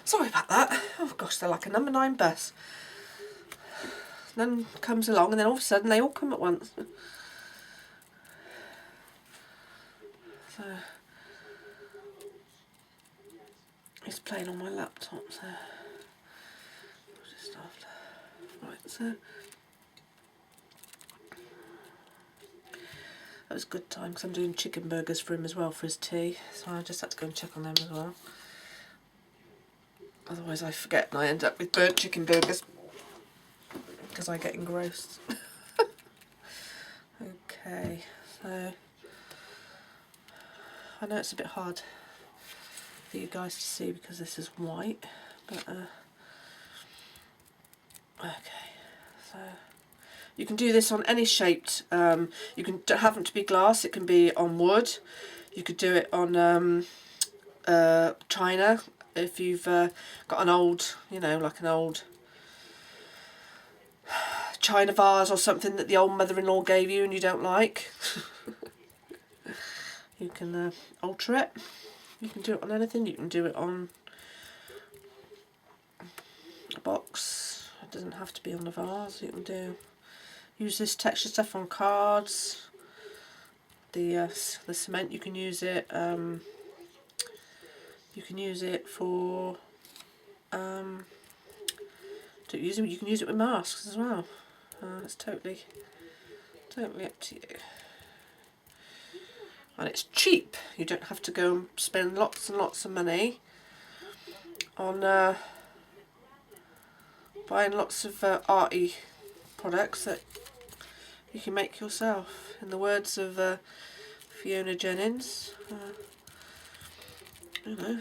Sorry about that. Oh gosh, they're like a number 9 bus. None comes along and then all of a sudden they all come at once. So it's playing on my laptop, so just after. Right, so that was a good time because I'm doing chicken burgers for him as well for his tea, so I just had to go and check on them as well. Otherwise I forget and I end up with burnt chicken burgers because I get engrossed. Okay, so I know it's a bit hard for you guys to see because this is white, but okay, so you can do this on any shaped, you can, don't have to be glass, it can be on wood, you could do it on china if you've got an old, you know, like an old china vase or something that the old mother-in-law gave you and you don't like. You can alter it. You can do it on anything. You can do it on a box. It doesn't have to be on a vase. You can use this texture stuff on cards. The cement, you can use it. You can use it for. You can use it with masks as well. It's totally up to you. And it's cheap. You don't have to go and spend lots and lots of money on buying lots of arty products that you can make yourself. In the words of Fiona Jennings, you know,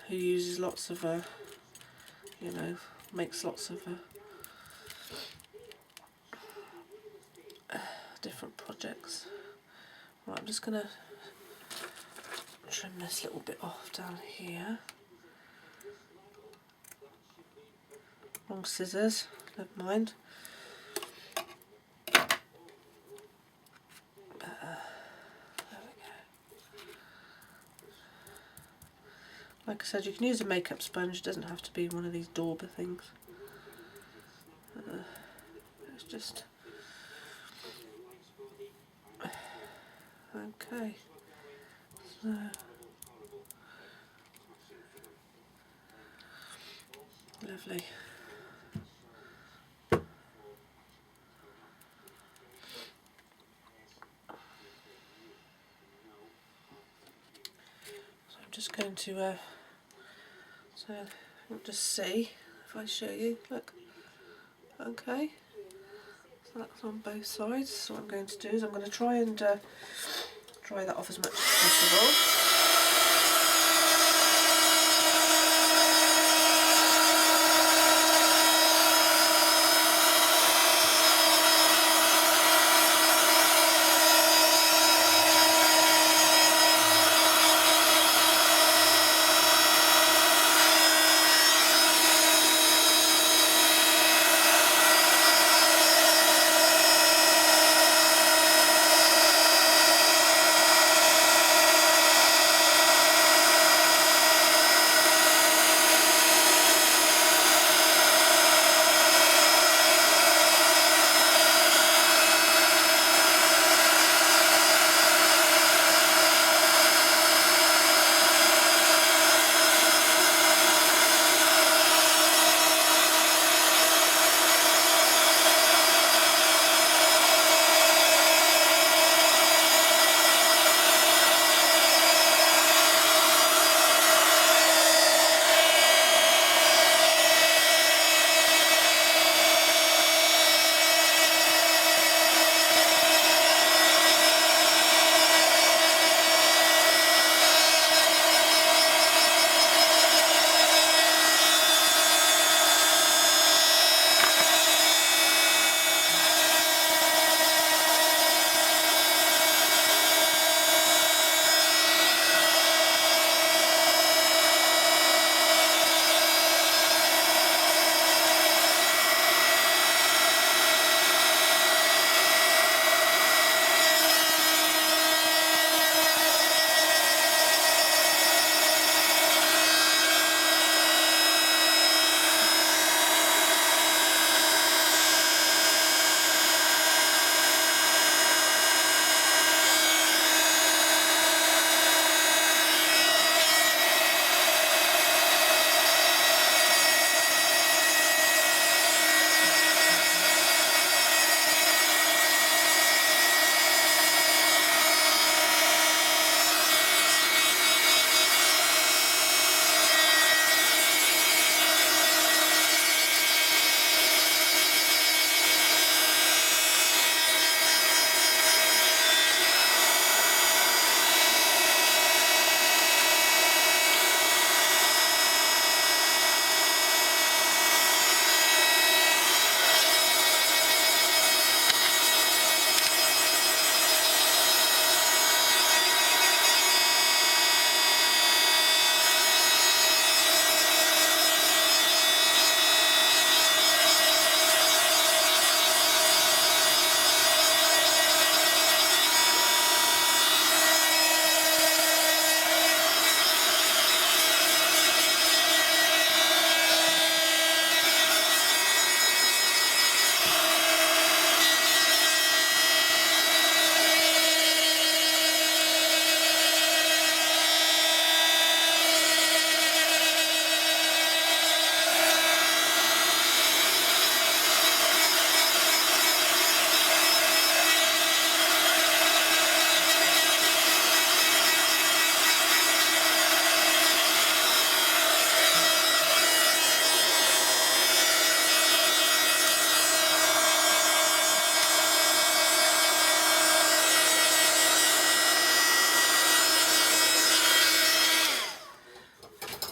who uses lots of, you know, makes lots of different projects. Right, I'm just going to trim this little bit off down here. Wrong scissors, never mind. There we go. Like I said, you can use a makeup sponge, it doesn't have to be one of these dauber things. It's just... Okay, so lovely. So I'm just going to so you'll just see if I show you. Look, okay. So that's on both sides. So what I'm going to do is I'm going to try and dry that off as much as possible.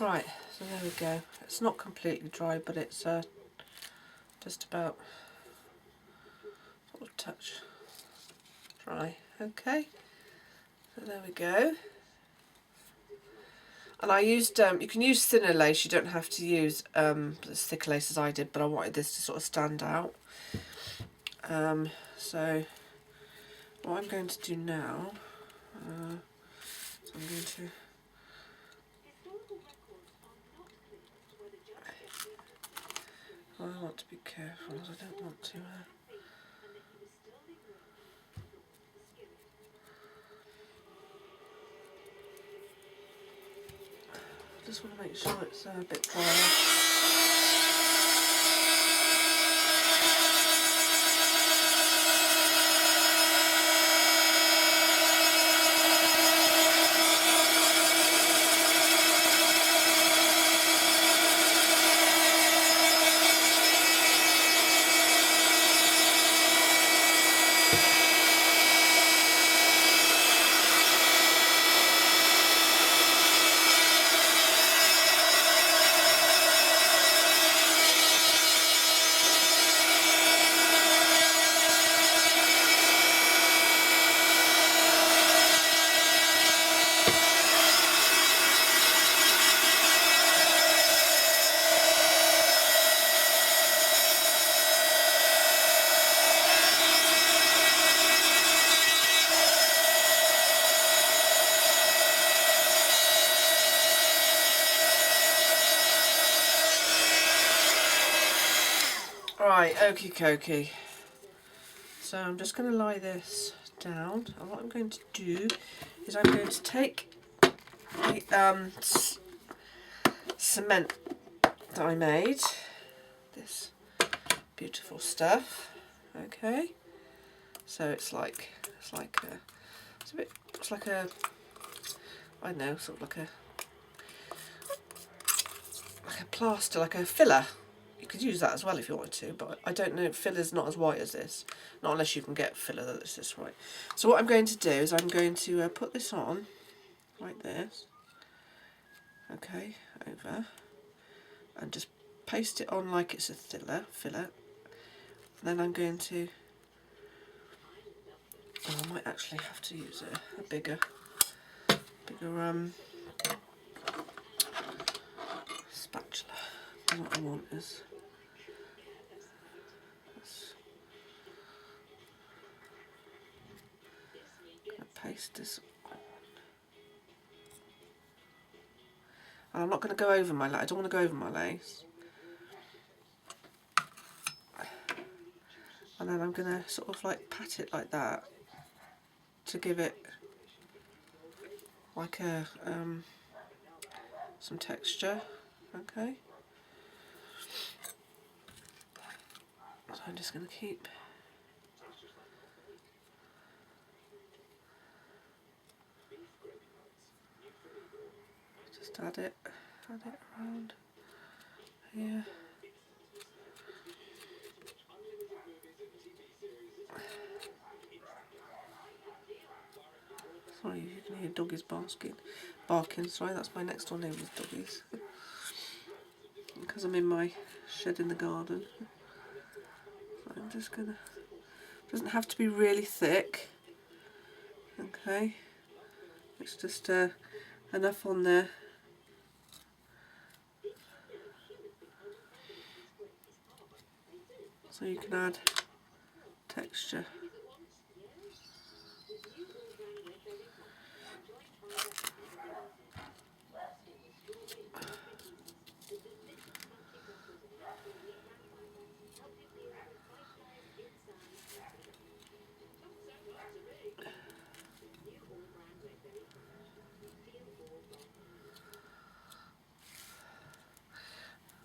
Right, so there we go. It's not completely dry, but it's just about sort of touch dry. Okay, so there we go. And I used, you can use thinner lace, you don't have to use as thick lace as I did, but I wanted this to sort of stand out. So what I'm going to do now, so I'm going to I want to be careful as I don't want to just want to make sure it's a bit dry. Right, okie dokie. So I'm just going to lie this down, and what I'm going to do is I'm going to take the cement that I made, this beautiful stuff. Okay, so it's like a I don't know, sort of like a plaster, like a filler. You could use that as well if you wanted to, but I don't know, filler's not as white as this. Not unless you can get filler that's this white. So what I'm going to do is I'm going to put this on, like this. Okay, over. And just paste it on like it's a filler. And then I'm going to, I might actually have to use a bigger spatula. And what I want is paste this on. And I'm not going to go over my lace. I don't want to go over my lace. And then I'm going to sort of like pat it like that to give it like a some texture. Okay. So I'm just going to keep just add it around here. Sorry, you can hear doggies barking. Sorry, that's my next door neighbour's doggies. Because I'm in my shed in the garden. So I'm just gonna. Doesn't have to be really thick. Okay, it's just enough on there. So you can add texture.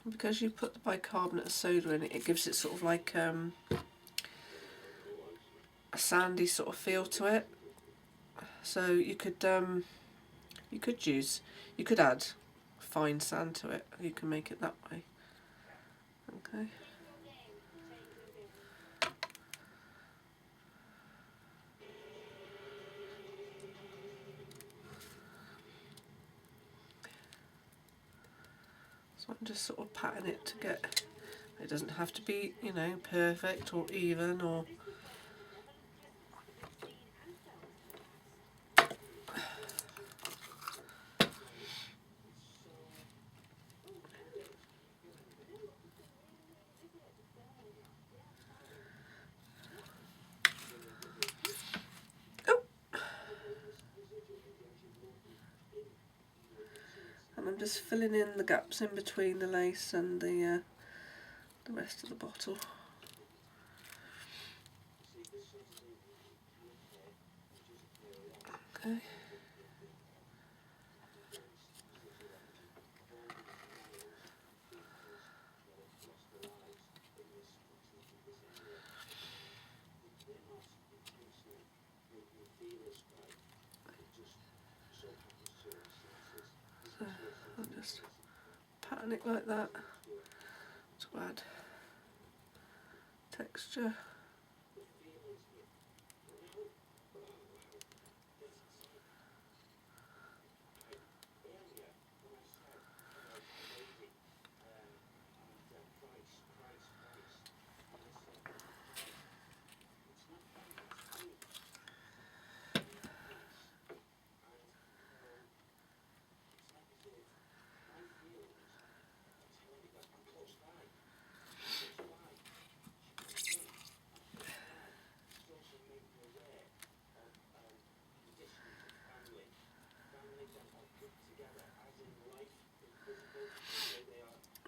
Because you put the bicarbonate of soda in it, it gives it sort of like a sandy sort of feel to it. So you could add fine sand to it. You can make it that way. Okay. So I'm just sort of patting it to get, it doesn't have to be, you know, perfect or even or... And I'm just filling in the gaps in between the lace and the rest of the bottle. Okay. So I'm just patting it like that to add texture.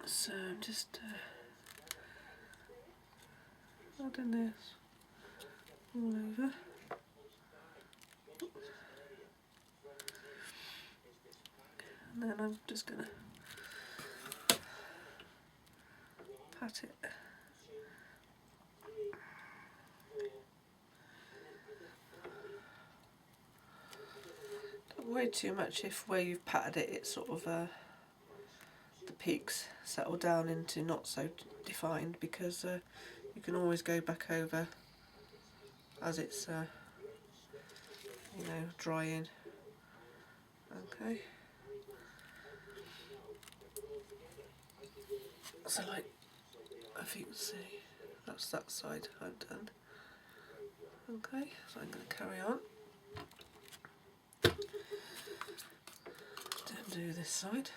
So I'm just adding this all over. And then I'm just going to pat it. Don't worry too much if where you've patted it, it's sort of the peaks settle down into not so defined, because you can always go back over as it's you know, drying. Okay. So like, if you can see, that's that side I've done. Okay, so I'm going to carry on. Then do this side.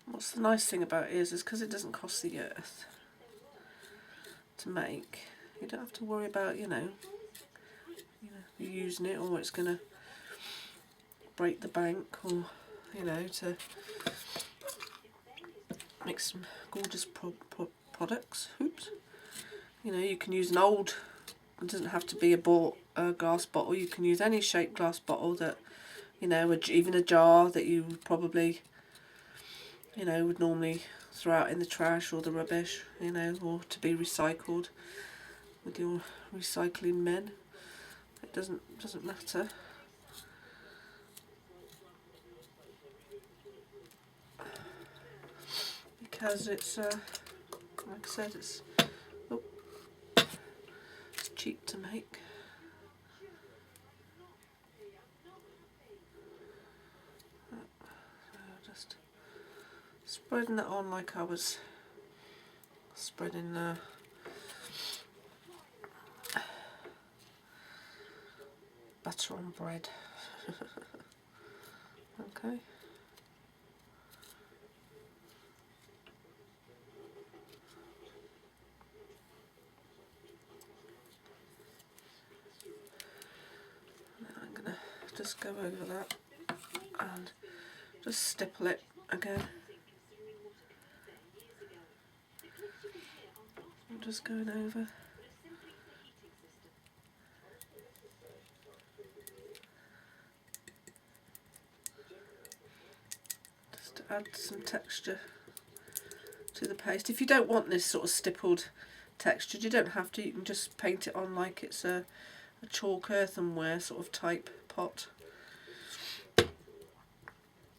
What's the nice thing about it is because it doesn't cost the earth to make, you don't have to worry about, you know, you using it or it's going to break the bank, or, you know, to make some gorgeous products. Oops. You know, you can use an old, it doesn't have to be a glass bottle, you can use any shaped glass bottle that, you know, even a jar that you would probably, you know, would normally throw out in the trash or the rubbish, you know, or to be recycled with your recycling men. It doesn't matter. Because it's, like I said, it's cheap to make. So just spreading it on like I was spreading butter on bread. Okay. Now I'm going to just go over that and just stipple it again. I'm just going over. add some texture to the paste. If you don't want this sort of stippled texture, you don't have to. You can just paint it on like it's a chalk earthenware sort of type pot.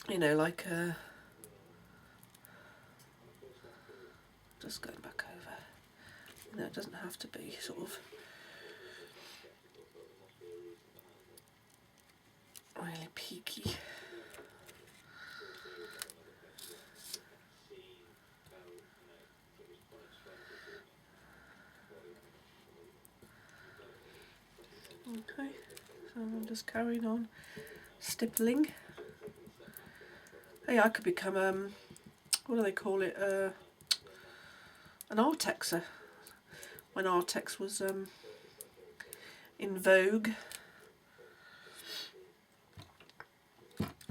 You know, like a... Just going back over. You know, it doesn't have to be sort of really peaky. Okay, so I'm just carrying on stippling. Hey, I could become what do they call it? An artexer. When Artex was in vogue.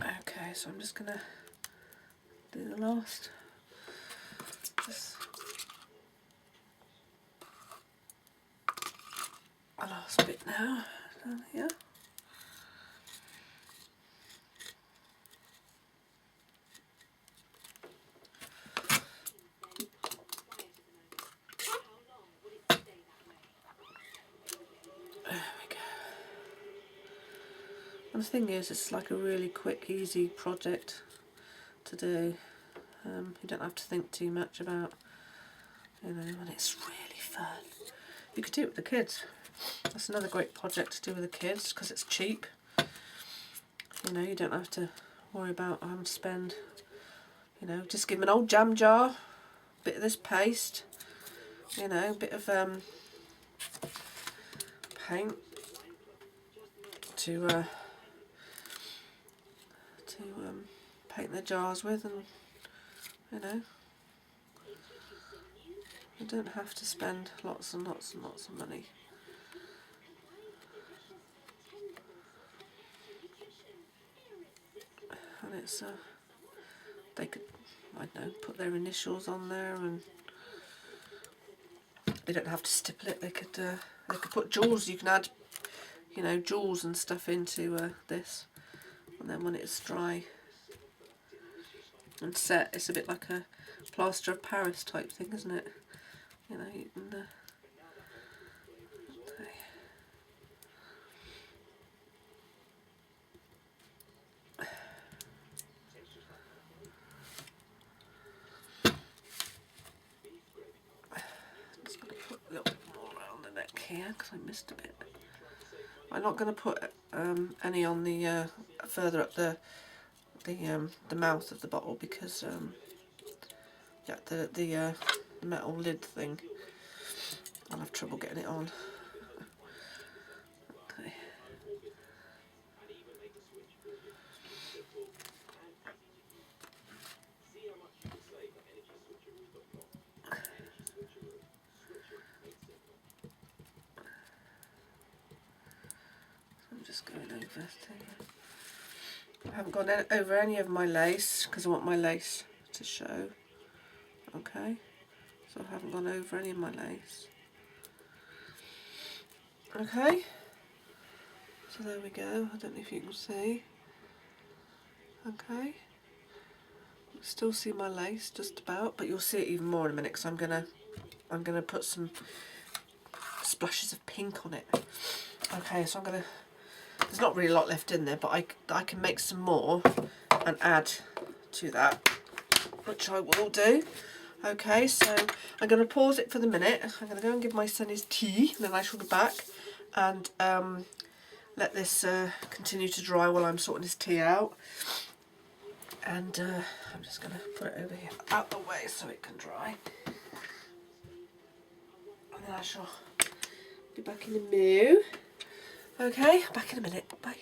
Okay, so I'm just gonna do the last. A last bit now down here. And the thing is, it's like a really quick, easy project to do. You don't have to think too much about, you know, and it's really fun. You could do it with the kids. That's another great project to do with the kids because it's cheap. You know, you don't have to worry about having to spend, you know, just give them an old jam jar, bit of this paste, you know, a bit of paint to paint their jars with, and you know, you don't have to spend lots and lots and lots of money. And it's they could, I don't know, put their initials on there, and they don't have to stipple it. They could put jewels. You can add, you know, jewels and stuff into this, and then when it's dry and set, it's a bit like a plaster of Paris type thing, isn't it? You know, you can. Okay. Just going to put a little bit more around the neck here because I missed a bit. I'm not going to put any on the further up the mouth of the bottle because yeah, the metal lid thing, I'll have trouble getting it on. Okay. I'm just going over thing. I haven't gone over any of my lace because I want my lace to show. Okay, so I haven't gone over any of my lace. Okay, so there we go. I don't know if you can see. Okay, you can still see my lace just about, but you'll see it even more in a minute because I'm gonna put some splashes of pink on it. Okay, so there's not really a lot left in there, but I can make some more and add to that, which I will do. Okay, so I'm going to pause it for the minute. I'm going to go and give my son his tea, and then I shall be back and let this continue to dry while I'm sorting his tea out. And I'm just going to put it over here out the way so it can dry. And then I shall be back in a moo. Okay, back in a minute. Bye.